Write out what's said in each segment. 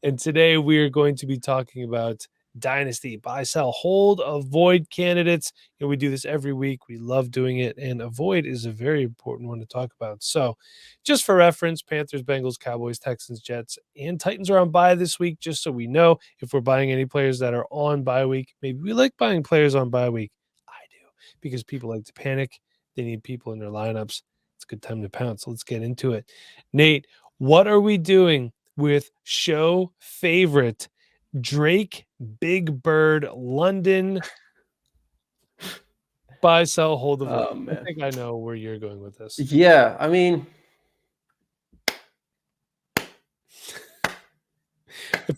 And today we are going to be talking about Dynasty Buy, Sell, Hold, Avoid candidates. And we do this every week. We love doing it. And avoid is a very important one to talk about. So just for reference, Panthers, Bengals, Cowboys, Texans, Jets, and Titans are on bye this week, just so we know if we're buying any players that are on bye week. Maybe we like buying players on bye week. I do, because people like to panic. They need people in their lineups. It's a good time to pounce. Let's get into it. Nate, what are we doing with show favorite Drake Big Bird London buy, sell, hold, avoid? Oh, I man. think I know where you're going with this. Yeah, I mean,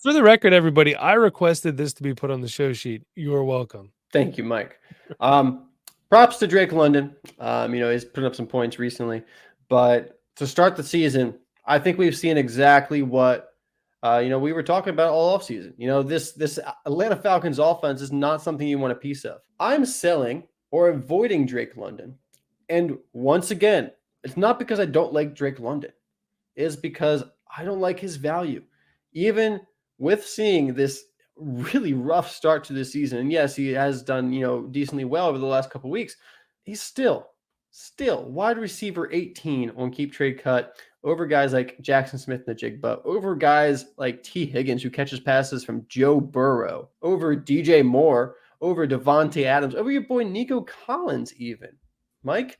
For the record, everybody, I requested this to be put on the show sheet. You are welcome. thank you, Mike. Props to Drake London. He's putting up some points recently, but to start the season, I think we've seen exactly what we were talking about all offseason. This Atlanta Falcons offense is not something you want a piece of. I'm selling or avoiding Drake London, and once again, it's not because I don't like Drake London. It's because I don't like his value. Even with seeing this really rough start to the season, and yes, he has done, decently well over the last couple of weeks, he's still wide receiver 18 on keep trade cut over guys like Jackson Smith and the Jigba, over guys like T. Higgins, who catches passes from Joe Burrow, over DJ Moore, over Devontae Adams, over your boy Nico Collins even. Mike?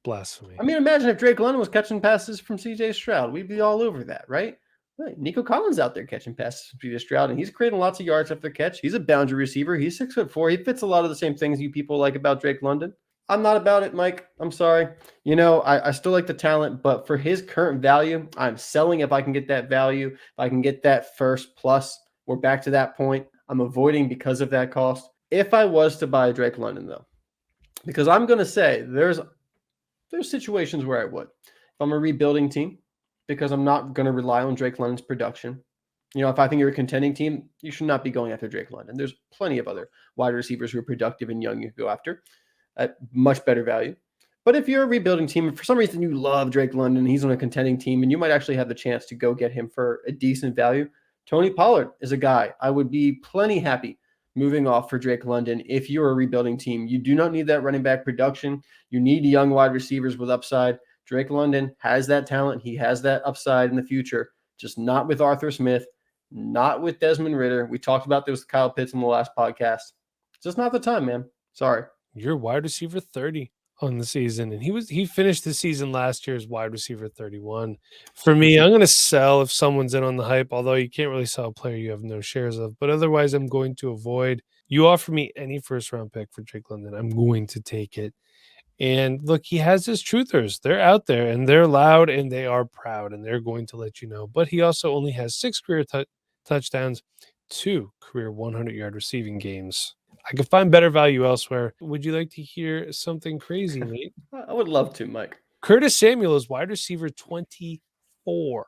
Blasphemy. I mean, imagine if Drake London was catching passes from CJ Stroud. We'd be all over that, right? Right. Nico Collins out there catching passes from CJ Stroud, and he's creating lots of yards after catch. He's a boundary receiver. He's 6'4". He fits a lot of the same things you people like about Drake London. I'm not about it, Mike. I'm sorry. I still like the talent, but for his current value, I'm selling if I can get that value. If I can get that first plus, we're back to that point. I'm avoiding because of that cost. If I was to buy Drake London, though, because I'm going to say there's situations where I would. If I'm a rebuilding team, because I'm not going to rely on Drake London's production. If I think you're a contending team, you should not be going after Drake London. There's plenty of other wide receivers who are productive and young you can go after at much better value. But if you're a rebuilding team, and for some reason you love Drake London, he's on a contending team, and you might actually have the chance to go get him for a decent value, Tony Pollard is a guy I would be plenty happy moving off for Drake London. If you're a rebuilding team, you do not need that running back production. You need young wide receivers with upside. Drake London has that talent. He has that upside in the future, just not with Arthur Smith, not with Desmond Ridder. We talked about this with Kyle Pitts in the last podcast. It's just not the time, man. Sorry. You're wide receiver 30 on the season, and he finished the season last year as wide receiver 31. For me, I'm going to sell if someone's in on the hype, although you can't really sell a player you have no shares of. But otherwise, I'm going to avoid. You offer me any first-round pick for Drake London, I'm going to take it. And look, he has his truthers. They're out there, and they're loud, and they are proud, and they're going to let you know. But he also only has 6 career touchdowns, 2 career 100-yard receiving games. I could find better value elsewhere. Would you like to hear something crazy, Nate? I would love to, Mike. Curtis Samuel is wide receiver 24,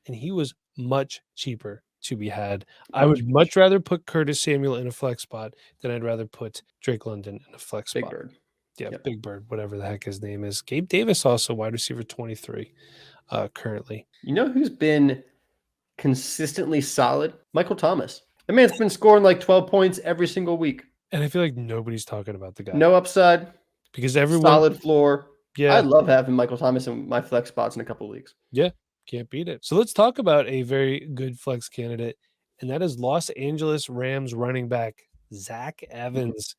and he was much cheaper to be had. I would much rather put Curtis Samuel in a flex spot than I'd rather put Drake London in a flex spot. Big Bird. Yeah, yep. Big Bird, whatever the heck his name is. Gabe Davis also wide receiver 23 currently. You know who's been consistently solid? Michael Thomas. The man's been scoring like 12 points every single week. And I feel like nobody's talking about the guy. No upside. Because everyone... Solid floor. Yeah. I love having Michael Thomas in my flex spots in a couple of weeks. Yeah, can't beat it. So let's talk about a very good flex candidate, and that is Los Angeles Rams running back Zach Evans.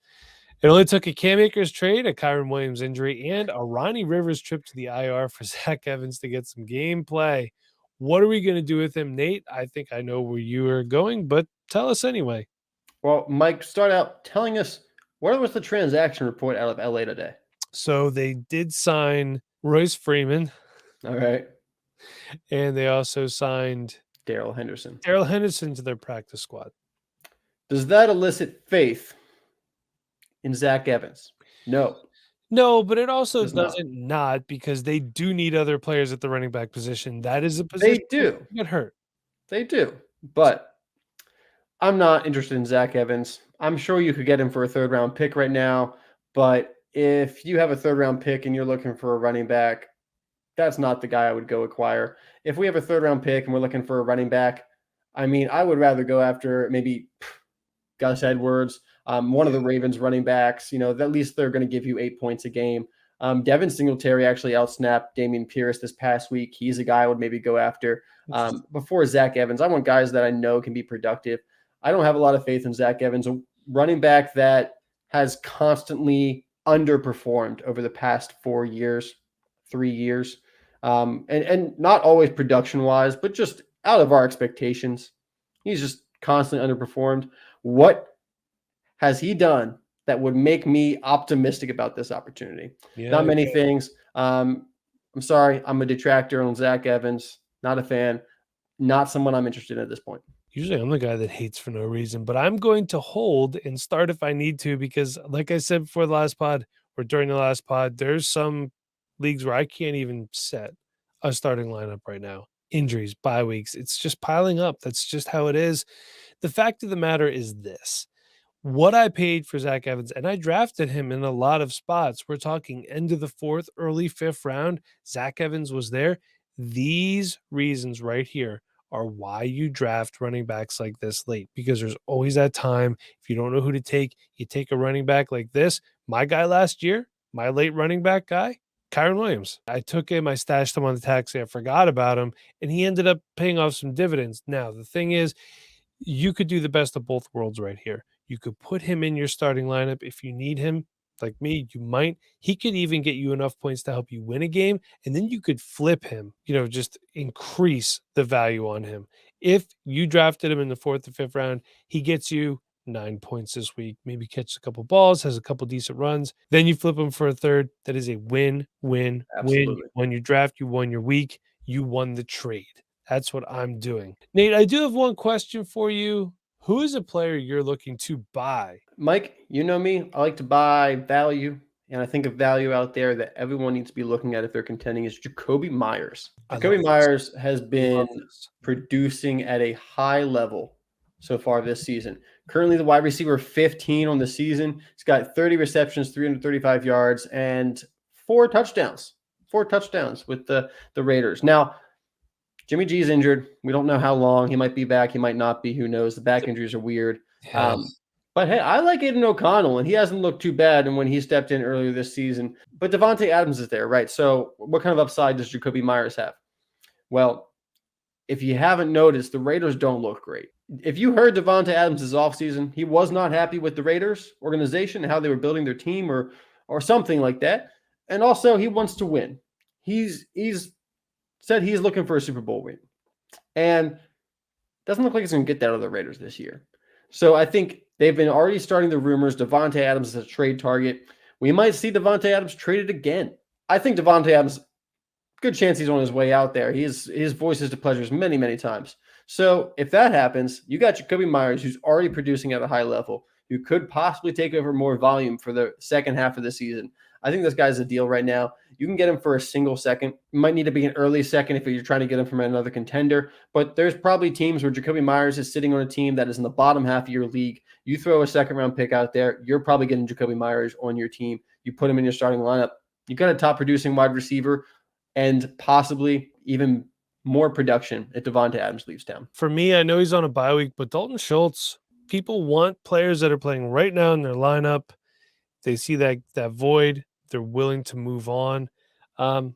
It only took a Cam Akers trade, a Kyron Williams injury, and a Ronnie Rivers trip to the IR for Zach Evans to get some gameplay. What are we going to do with him, Nate? I think I know where you are going, but tell us anyway. Well, Mike, start out telling us, what was the transaction report out of LA today? So they did sign Royce Freeman. All right. And they also signed Darrell Henderson to their practice squad. Does that elicit faith in Zach Evans? No, but it also doesn't not because they do need other players at the running back position. That is a position they do get hurt. They do, but I'm not interested in Zach Evans. I'm sure you could get him for a 3rd round pick right now, but if you have a 3rd round pick and you're looking for a running back, that's not the guy I would go acquire. If we have a 3rd round pick and we're looking for a running back, I mean, I would rather go after maybe Gus Edwards, one of the Ravens running backs. At least they're going to give you 8 points a game. Devin Singletary actually outsnapped Dameon Pierce this past week. He's a guy I would maybe go after. Before Zach Evans, I want guys that I know can be productive. I don't have a lot of faith in Zach Evans, a running back that has constantly underperformed over the past 4 years, 3 years, and not always production wise, but just out of our expectations. He's just constantly underperformed. What has he done that would make me optimistic about this opportunity? Not many things. I'm sorry. I'm a detractor on Zach Evans. Not a fan. Not someone I'm interested in at this point. Usually I'm the guy that hates for no reason, but I'm going to hold and start if I need to, because like I said before the last pod or during the last pod, there's some leagues where I can't even set a starting lineup right now. Injuries, bye weeks, it's just piling up. That's just how it is. The fact of the matter is this: what I paid for Zach Evans, and I drafted him in a lot of spots. We're talking end of the 4th, early 5th round. Zach Evans was there. These reasons right here are why you draft running backs like this late, because there's always that time. If you don't know who to take, you take a running back like this. My guy last year, my late running back guy, Kyron Williams. I took him, I stashed him on the taxi, I forgot about him, and he ended up paying off some dividends. Now, the thing is, you could do the best of both worlds right here. You could put him in your starting lineup if you need him. Like me, you might. He could even get you enough points to help you win a game, and then you could flip him, just increase the value on him. If you drafted him in the 4th or 5th round, he gets you 9 points this week, maybe catches a couple balls, has a couple decent runs. Then you flip him for a third. That is a win, win, win. Absolutely. When you draft, you won your week, you won the trade. That's what I'm doing. Nate, I do have one question for you. Who is a player you're looking to buy? Mike, you know me. I like to buy value, and I think of value out there that everyone needs to be looking at if they're contending is Jacoby Myers. Jacoby Myers has been producing at a high level so far this season. Currently the wide receiver 15 on the season. He's got 30 receptions, 335 yards, and 4 touchdowns. 4 touchdowns with the Raiders. Now, Jimmy G is injured. We don't know how long. He might be back. He might not be. Who knows? The back injuries are weird. But hey, I like Aiden O'Connell, and he hasn't looked too bad when he stepped in earlier this season. But Devontae Adams is there, right? So what kind of upside does Jacoby Myers have? Well, if you haven't noticed, the Raiders don't look great. If you heard Devontae Adams' offseason, he was not happy with the Raiders organization and how they were building their team or something like that. And also, he wants to win. He's said he's looking for a Super Bowl win. And doesn't look like he's going to get that out of the Raiders this year. So I think they've been already starting the rumors. Devontae Adams is a trade target. We might see Devontae Adams traded again. I think Devontae Adams, good chance he's on his way out there. His voice is to pleasures many, many times. So if that happens, you got Jacoby Myers, who's already producing at a high level, who could possibly take over more volume for the second half of the season. I think this guy's a deal right now. You can get him for a single second. You might need to be an early second if you're trying to get him from another contender. But there's probably teams where Jacoby Myers is sitting on a team that is in the bottom half of your league. You throw a second-round pick out there, you're probably getting Jacoby Myers on your team. You put him in your starting lineup. You got a top-producing wide receiver and possibly even more production if Devontae Adams leaves town. For me, I know he's on a bye week, but Dalton Schultz, people want players that are playing right now in their lineup. They see that void. They're willing to move on.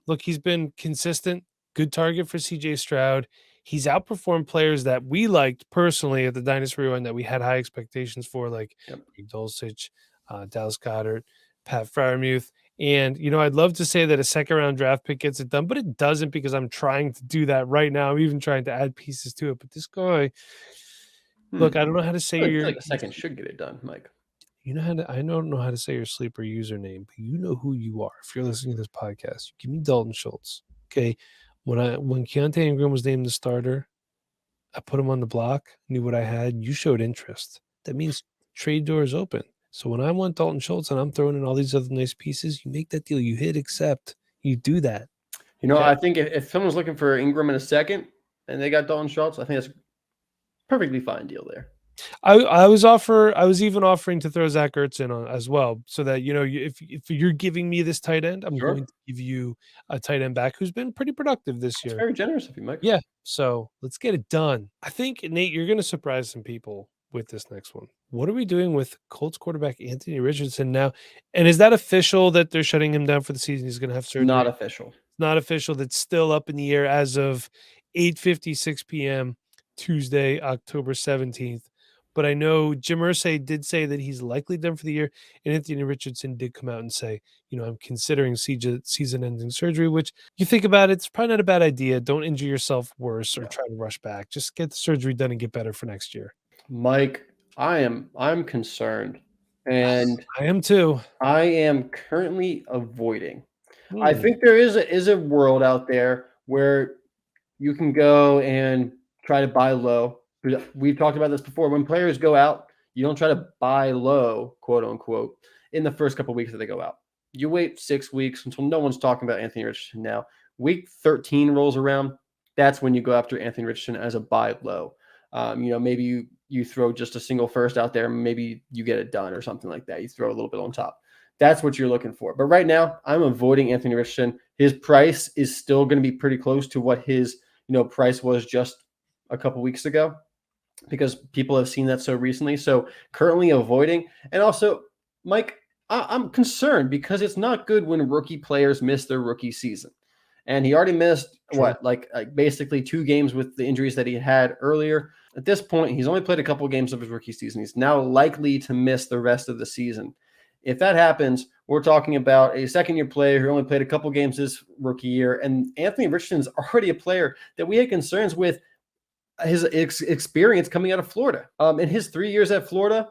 Look, he's been consistent, good target for CJ Stroud. He's outperformed players that we liked personally at the Dynasty Rewind that we had high expectations for, like Greg Dulcich, Dallas Goedert, Pat Freiermuth. And, I'd love to say that a second-round draft pick gets it done, but it doesn't, because I'm trying to do that right now. I'm even trying to add pieces to it. But this guy, look, I don't know how to say I feel like a second should get it done, Mike. I don't know how to say your sleeper username, but you know who you are. If you're listening to this podcast, give me Dalton Schultz. Okay. When Keontae Ingram was named the starter, I put him on the block, knew what I had. You showed interest. That means trade door is open. So when I want Dalton Schultz and I'm throwing in all these other nice pieces, you make that deal. You hit accept. You do that. I think if someone's looking for Ingram in a second and they got Dalton Schultz, I think that's a perfectly fine deal there. I was even offering to throw Zach Ertz in on as well, so that if you're giving me this tight end, I'm Sure. going to give you a tight end back who's been pretty productive this That's year. very generous of you, Mike. Yeah, so let's get it done. I think, Nate, you're going to surprise some people with this next one. What are we doing with Colts quarterback Anthony Richardson now? And is that official that they're shutting him down for the season? He's going to have It's not surgery. official. Not official. That's still up in the air as of 8:56 p.m. Tuesday, October 17th. But I know Jim Irsay did say that he's likely done for the year, and Anthony Richardson did come out and say, I'm considering season-ending surgery. Which you think about it, it's probably not a bad idea. Don't injure yourself worse or No. try to rush back. Just get the surgery done and get better for next year. Mike, I'm concerned, and I am too. I am currently avoiding. I Hmm, think there is a world out there where you can go and try to buy low. We've talked about this before. When players go out, you don't try to buy low, quote unquote, in the first couple of weeks that they go out. You wait 6 weeks until no one's talking about Anthony Richardson now. Week 13 rolls around. That's when you go after Anthony Richardson as a buy low. Maybe you throw just a single first out there. Maybe you get it done or something like that. You throw a little bit on top. That's what you're looking for. But right now, I'm avoiding Anthony Richardson. His price is still going to be pretty close to what his price was just a couple weeks ago because people have seen that so recently. So currently avoiding. And also, Mike, I'm concerned because it's not good when rookie players miss their rookie season. And he already missed true. like basically 2 games with the injuries that he had earlier. At this point, he's only played a couple of games of his rookie season. He's now likely to miss the rest of the season. If that happens, we're talking about a second-year player who only played a couple games this rookie year. And Anthony Richardson's already a player that we had concerns with his experience coming out of Florida. In his 3 years at Florida,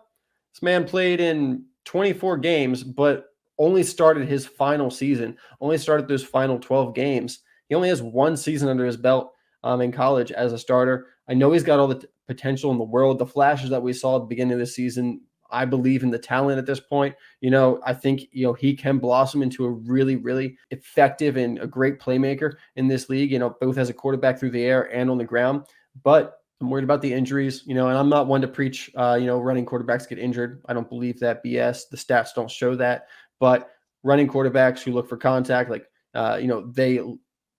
this man played in 24 games, but only started his final season, only started those final 12 games. He only has 1 season under his belt in college as a starter. I know he's got all the potential in the world. The flashes that we saw at the beginning of the season, I believe in the talent at this point. I think, he can blossom into a really, really effective and a great playmaker in this league, both as a quarterback through the air and on the ground. But I'm worried about the injuries, and I'm not one to preach, running quarterbacks get injured. I don't believe that BS. The stats don't show that. But running quarterbacks who look for contact, like, they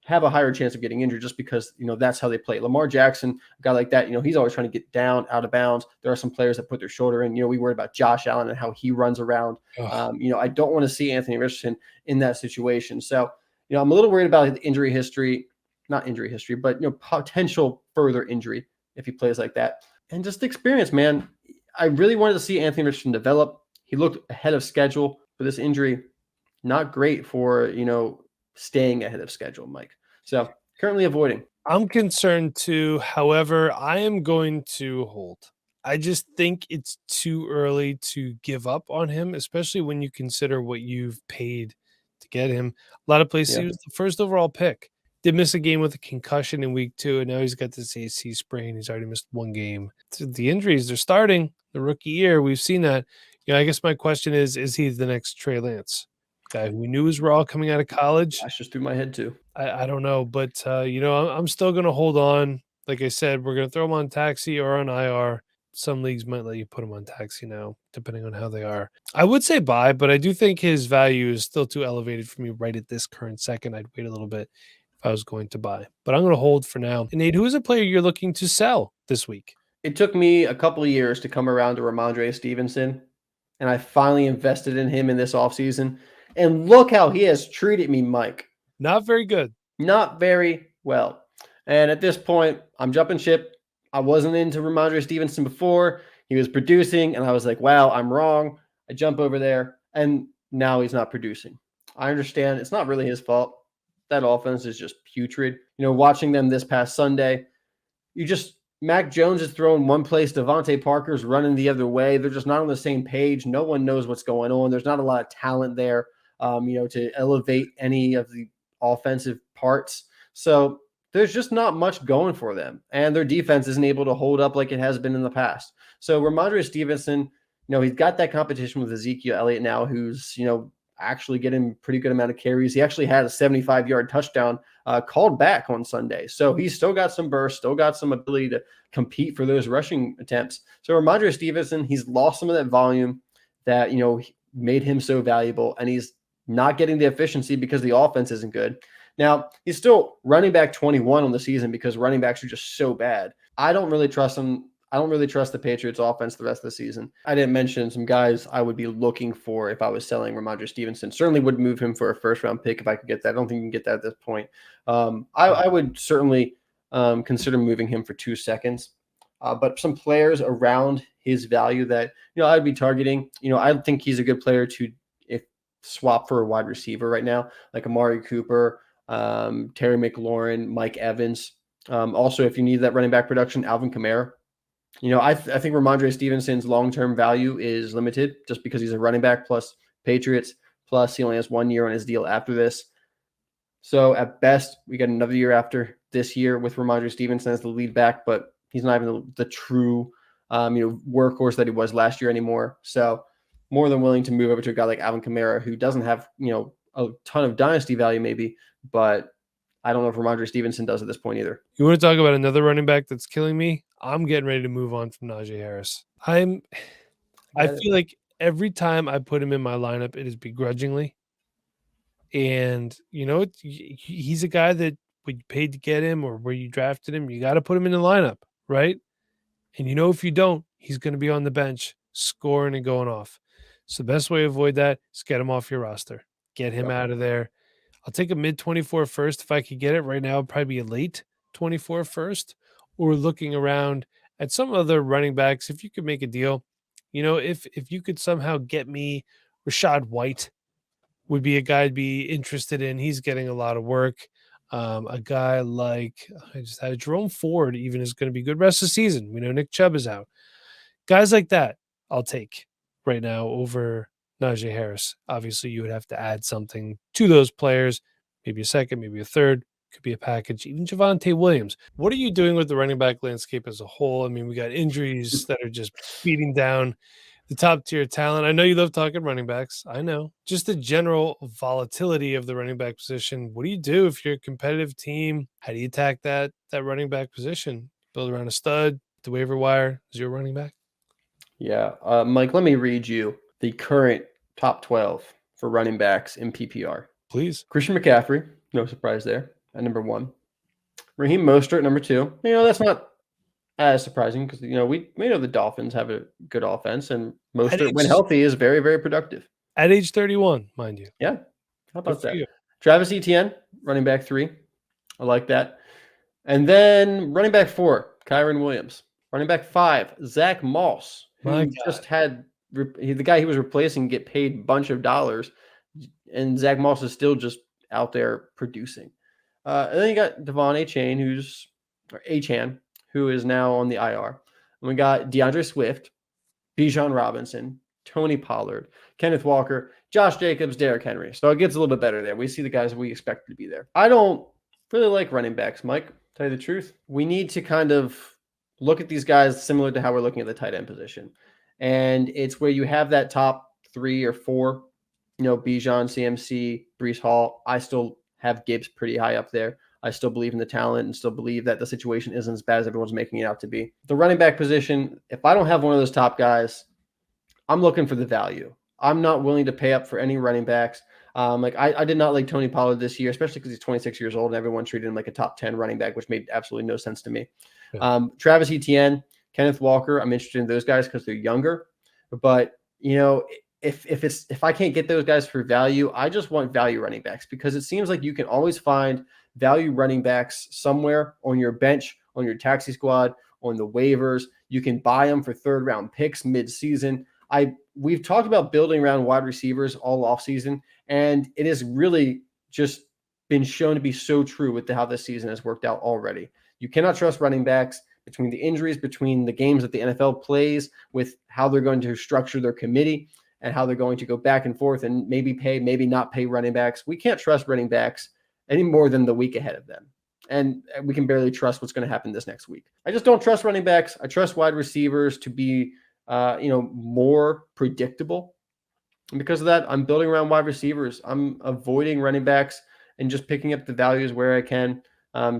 have a higher chance of getting injured just because, that's how they play. Lamar Jackson, a guy like that, he's always trying to get down, out of bounds. There are some players that put their shoulder in. We worry about Josh Allen and how he runs around. Ugh. I don't want to see Anthony Richardson in that situation. So, I'm a little worried about the injury history, not injury history, but, potential further injury if he plays like that. And just experience, man. I really wanted to see Anthony Richardson develop. He looked ahead of schedule, but this injury, not great for, staying ahead of schedule, Mike. So currently avoiding. I'm concerned too. However, I am going to hold. I just think it's too early to give up on him, especially when you consider what you've paid to get him. A lot of places, he Yeah. was the first overall pick. Did miss a game with a concussion in week 2, and now he's got this AC sprain. He's already missed 1 game. So the injuries, they're starting the rookie year. We've seen that. I guess my question is he the next Trey Lance? Guy who we knew was raw coming out of college. That's just through my head too. I don't know, but I'm still gonna hold on. Like I said, we're gonna throw him on taxi or on IR. Some leagues might let you put him on taxi now, depending on how they are. I would say buy, but I do think his value is still too elevated for me right at this current second. I'd wait a little bit if I was going to buy, but I'm gonna hold for now. And Nate, who is a player you're looking to sell this week? It took me a couple of years to come around to Ramondre Stevenson, and I finally invested in him in this offseason. And look how he has treated me, Mike. Not very good. Not very well. And at this point, I'm jumping ship. I wasn't into Ramondre Stevenson before. He was producing, and I was like, wow, I'm wrong. I jump over there, and now he's not producing. I understand it's not really his fault. That offense is just putrid. Watching them this past Sunday, Mac Jones is throwing one place, Devontae Parker's running the other way. They're just not on the same page. No one knows what's going on. There's not a lot of talent there, to elevate any of the offensive parts. So there's just not much going for them. And their defense isn't able to hold up like it has been in the past. So Ramondre Stevenson, he's got that competition with Ezekiel Elliott now, who's, actually get him pretty good amount of carries. He actually had a 75-yard touchdown called back on Sunday. So he's still got some burst, still got some ability to compete for those rushing attempts. So Ramondre Stevenson, he's lost some of that volume that, made him so valuable, and he's not getting the efficiency because the offense isn't good. Now, he's still running back 21 on the season because running backs are just so bad. I don't really trust him. I don't really trust the Patriots offense the rest of the season. I didn't mention some guys I would be looking for if I was selling Ramondre Stevenson. Certainly would move him for a first-round pick if I could get that. I don't think you can get that at this point. I would certainly consider moving him for 2 seconds. But some players around his value that, I'd be targeting, I think he's a good player to swap for a wide receiver right now, like Amari Cooper, Terry McLaurin, Mike Evans. Also, if you need that running back production, Alvin Kamara. I think Ramondre Stevenson's long-term value is limited just because he's a running back plus Patriots, plus he only has 1 year on his deal after this. So at best, we get another year after this year with Ramondre Stevenson as the lead back, but he's not even the true, workhorse that he was last year anymore. So more than willing to move over to a guy like Alvin Kamara, who doesn't have, a ton of dynasty value maybe, but I don't know if Ramondre Stevenson does at this point either. You want to talk about another running back that's killing me? I'm getting ready to move on from Najee Harris. I feel like every time I put him in my lineup, it is begrudgingly. And, he's a guy that when you paid to get him or where you drafted him, you got to put him in the lineup, right? And if you don't, he's going to be on the bench scoring and going off. So the best way to avoid that is get him off your roster. Get him out of there. I'll take a mid-24 first if I could get it. Right now, it'd probably be a late 24 first, or looking around at some other running backs. If you could make a deal, if you could somehow get me Rashad White, would be a guy I'd be interested in. He's getting a lot of work. A guy like I just had Jerome Ford even is going to be good rest of the season. We know Nick Chubb is out. Guys like that, I'll take right now over Najee Harris. Obviously, you would have to add something to those players, maybe a second, maybe a third, could be a package. Even Javonte Williams. What are you doing with the running back landscape as a whole? I mean, we got injuries that are just beating down the top tier talent. I know you love talking running backs. I know. Just the general volatility of the running back position. What do you do if you're a competitive team? How do you attack that running back position? Build around a stud, the waiver wire, is your running back? Yeah. Mike, let me read you the current top 12 for running backs in PPR. Please. Christian McCaffrey, no surprise there, at number 1. Raheem Mostert, number 2. That's not as surprising because, we know the Dolphins have a good offense, and Mostert, when healthy, is very, very productive. At age 31, mind you. Yeah. How about that? Travis Etienne, running back 3. I like that. And then running back 4, Kyron Williams. Running back 5, Zach Moss, who just had the guy he was replacing get paid a bunch of dollars, and Zach Moss is still just out there producing. And then you got Devon Achane, who is now on the IR. And we got DeAndre Swift, Bijan Robinson, Tony Pollard, Kenneth Walker, Josh Jacobs, Derrick Henry. So it gets a little bit better there. We see the guys we expect to be there. I don't really like running backs, Mike. Tell you the truth. We need to kind of look at these guys similar to how we're looking at the tight end position. And it's where you have that top 3 or 4, Bijan, CMC, Breece Hall. I still have Gibbs pretty high up there. I still believe in the talent and still believe that the situation isn't as bad as everyone's making it out to be. The running back position, if I don't have one of those top guys, I'm looking for the value. I'm not willing to pay up for any running backs. I did not like Tony Pollard this year, especially because he's 26 years old and everyone treated him like a top 10 running back, which made absolutely no sense to me. Yeah. Travis Etienne, Kenneth Walker, I'm interested in those guys because they're younger. But, if I can't get those guys for value, I just want value running backs because it seems like you can always find value running backs somewhere on your bench, on your taxi squad, on the waivers. You can buy them for third-round picks mid-season. We've talked about building around wide receivers all offseason, and it has really just been shown to be so true with how this season has worked out already. You cannot trust running backs between the injuries, between the games that the NFL plays, with how they're going to structure their committee and how they're going to go back and forth and maybe pay, maybe not pay running backs. We can't trust running backs any more than the week ahead of them. And we can barely trust what's going to happen this next week. I just don't trust running backs. I trust wide receivers to be, more predictable. And because of that, I'm building around wide receivers. I'm avoiding running backs and just picking up the values where I can.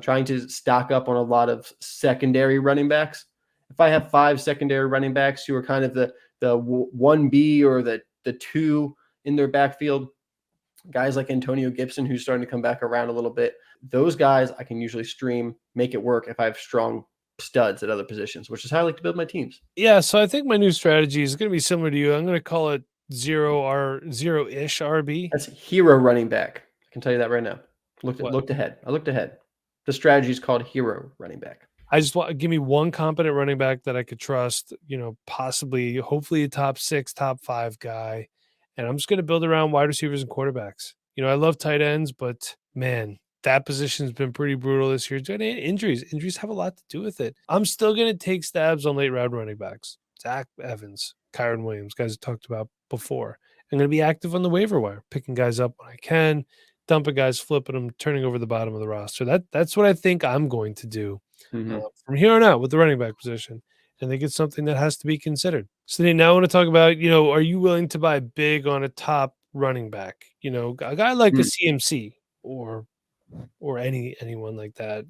Trying to stock up on a lot of secondary running backs. If I have 5 secondary running backs who are kind of the 1B or the 2 in their backfield, guys like Antonio Gibson, who's starting to come back around a little bit, those guys I can usually stream, make it work if I have strong studs at other positions, which is how I like to build my teams. Yeah, so I think my new strategy is going to be similar to you. I'm going to call it zero-ish RB. That's hero running back. I can tell you that right now. What? Looked ahead. I looked ahead. The strategy is called hero running back. I just want give me one competent running back that I could trust, possibly, hopefully a top 6, top 5 guy. And I'm just going to build around wide receivers and quarterbacks. I love tight ends, but man, that position's been pretty brutal this year. Injuries have a lot to do with it. I'm still going to take stabs on late round running backs. Zach Evans, Kyron Williams, guys I talked about before. I'm going to be active on the waiver wire, picking guys up when I can, dumping guys, flipping them, turning over the bottom of the roster. That's what I think I'm going to do from here on out with the running back position. I think it's something that has to be considered. So now I want to talk about, are you willing to buy big on a top running back? A guy like a CMC or anyone like that.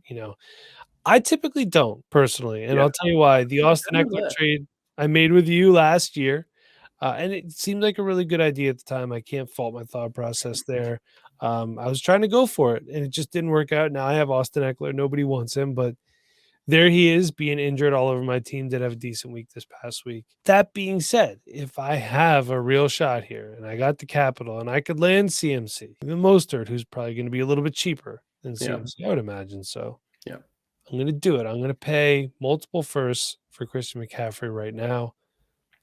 I typically don't personally, and I'll tell you why. The Austin Eckler trade I made with you last year, and it seemed like a really good idea at the time. I can't fault my thought process there. I was trying to go for it, and it just didn't work out. Now I have Austin Eckler. Nobody wants him, but there he is being injured all over my team. Did have a decent week this past week. That being said, if I have a real shot here and I got the capital and I could land CMC, even Mostert, who's probably going to be a little bit cheaper than CMC, I would imagine. So I'm going to do it. I'm going to pay multiple firsts for Christian McCaffrey right now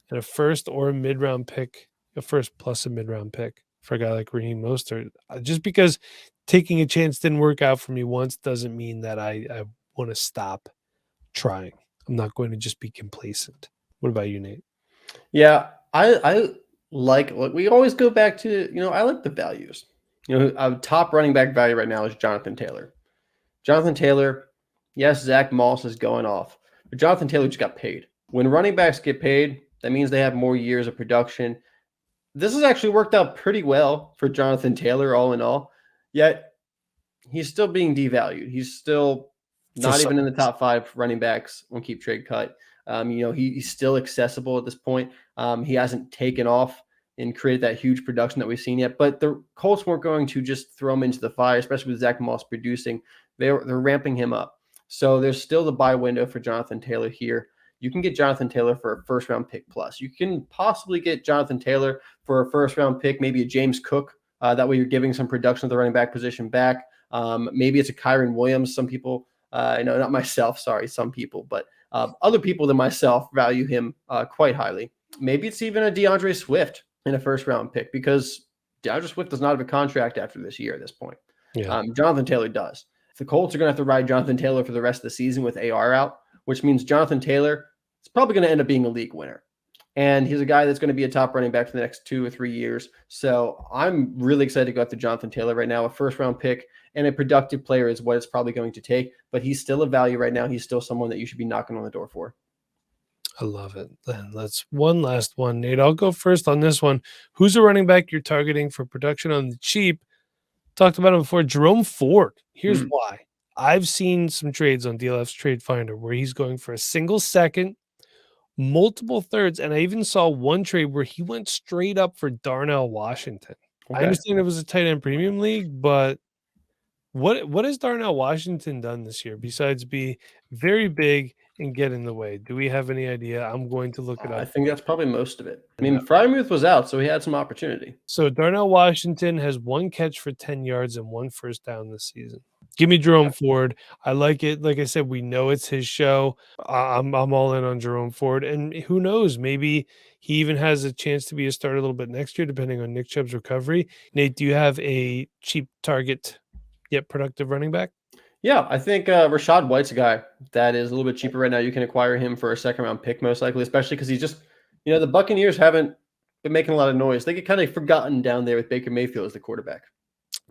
and a first or a mid-round pick, a first plus a mid-round pick for a guy like Raheem Mostert. Just because taking a chance didn't work out for me once doesn't mean that I want to stop trying. I'm not going to just be complacent. What about you, Nate? Yeah, I like we always go back to, I like the values. A top running back value right now is Jonathan Taylor. Jonathan Taylor, yes, Zach Moss is going off, but Jonathan Taylor just got paid. When running backs get paid, that means they have more years of production. This has actually worked out pretty well for Jonathan Taylor, all in all, yet he's still being devalued. He's still not even in the top 5 running backs on Keep Trade Cut. He's still accessible at this point. He hasn't taken off and created that huge production that we've seen yet. But the Colts weren't going to just throw him into the fire, especially with Zach Moss producing. They're ramping him up. So there's still the buy window for Jonathan Taylor here. You can get Jonathan Taylor for a first-round pick plus. You can possibly get Jonathan Taylor for a first-round pick, maybe a James Cook. That way you're giving some production of the running back position back. Maybe it's a Kyron Williams. Some people, not myself, sorry, some people, but other people than myself value him quite highly. Maybe it's even a DeAndre Swift in a first-round pick because DeAndre Swift does not have a contract after this year at this point. Yeah. Jonathan Taylor does. The Colts are going to have to ride Jonathan Taylor for the rest of the season with AR out, which means Jonathan Taylor is probably going to end up being a league winner. And he's a guy that's going to be a top running back for the next 2 or 3 years. So I'm really excited to go after Jonathan Taylor right now. A first-round pick and a productive player is what it's probably going to take. But he's still a value right now. He's still someone that you should be knocking on the door for. I love it. Then let's one last one, Nate. I'll go first on this one. Who's a running back you're targeting for production on the cheap? Talked about him before. Jerome Ford. Here's why. I've seen some trades on DLF's Trade Finder where he's going for a single second, multiple thirds, and I even saw one trade where he went straight up for Darnell Washington. Okay. I understand it was a tight end premium league, but what has Darnell Washington done this year besides be very big and get in the way? Do we have any idea? I'm going to look it up. I think that's probably most of it. I mean, Frymuth was out, so he had some opportunity. So Darnell Washington has 1 catch for 10 yards and 1 first down this season. Give me Jerome Ford. I like it. Like I said, we know it's his show. I'm all in on Jerome Ford. And who knows, maybe he even has a chance to be a starter a little bit next year, depending on Nick Chubb's recovery. Nate, do you have a cheap target yet productive running back? Yeah, I think Rachaad White's a guy that is a little bit cheaper right now. You can acquire him for a second-round pick, most likely, especially because he's just, the Buccaneers haven't been making a lot of noise. They get kind of forgotten down there with Baker Mayfield as the quarterback.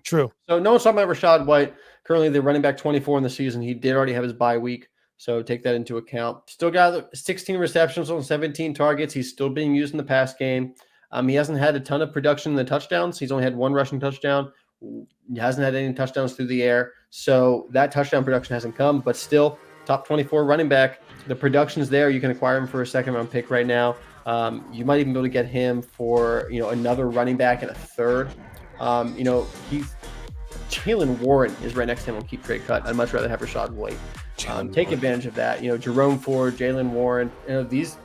True. So no one's talking about Rachaad White. Currently, the running back 24 in the season. He did already have his bye week, so take that into account. Still got 16 receptions on 17 targets. He's still being used in the pass game. He hasn't had a ton of production in the touchdowns. He's only had one rushing touchdown. He hasn't had any touchdowns through the air. So that touchdown production hasn't come, but still top 24 running back. The production's there. You can acquire him for a second-round pick right now. You might even be able to get him for, another running back and a third. Jaylen Warren is right next to him on keep trade cut. I'd much rather have Rachaad White. Take advantage of that. Jerome Ford, Jaylen Warren. These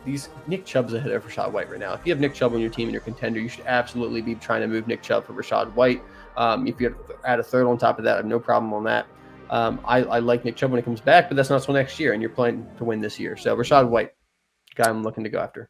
Nick Chubb's ahead of Rachaad White right now. If you have Nick Chubb on your team and you're a contender, you should absolutely be trying to move Nick Chubb for Rachaad White. If you add a third on top of that, I have no problem on that. I like Nick Chubb when he comes back, but that's not until next year, and you're playing to win this year. So Rachaad White, guy I'm looking to go after.